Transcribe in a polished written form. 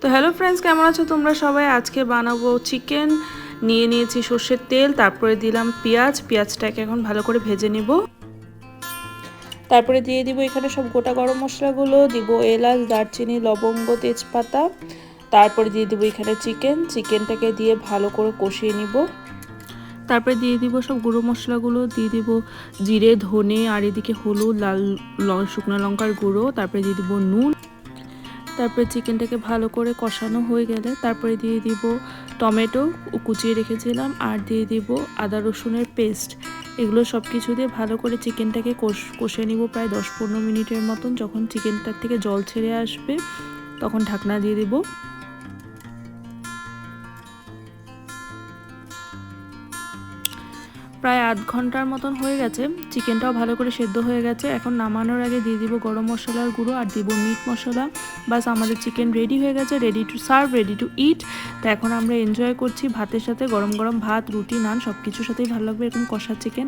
তো hello friends, কেমন আছো তোমরা সবাই? আজকে বানাবো চিকেন। নিয়ে নিয়েছি সর্ষের তেল, তারপরে দিলাম পেঁয়াজটাকে এখন ভালো করে ভেজে নিব। তারপরে দিয়ে দিব এখানে সব গোটা গরম মশলাগুলো, দিব এলাচ, দারচিনি, লবঙ্গ, তেজপাতা। তারপরে দিয়ে দিব এখানে চিকেনটাকে দিয়ে ভালো করে কষিয়ে নিব। তারপরে দিয়ে দিব সব গুঁড়ো মশলাগুলো, দিয়ে দিব জিরে, ধনে, আর এদিকে হলুদ, লাল শুকনো লঙ্কার গুঁড়ো, তারপরে দিয়ে দিব নুন। তারপরে চিকেনটাকে ভালো করে কষানো হয়ে গেলে তারপরে দিয়ে দিব টমেটো কুচিয়ে রেখেছিলাম, আর দিয়ে দিব আদা রসুনের পেস্ট। এগুলো সব কিছু দিয়ে ভালো করে চিকেনটাকে কষে নিব প্রায় 10-15 মিনিটের মতন। যখন চিকেনটার থেকে জল ছেড়ে আসবে তখন ঢাকনা দিয়ে দিব। প্রায় আধ ঘন্টার মতন হয়ে গেছে, চিকেনটাও ভালো করে সেদ্ধ হয়ে গেছে। এখন নামানোর আগে দিয়ে দিব গরম মশলার গুঁড়ো আর দিব মিট মশলা। বাস আমাদের চিকেন রেডি হয়ে গেছে, ready to serve, ready to eat. তো এখন আমরা এনজয় করছি ভাতের সাথে। গরম গরম ভাত, রুটি, নান সব কিছুর সাথেই ভালো লাগবে এরকম কষা চিকেন।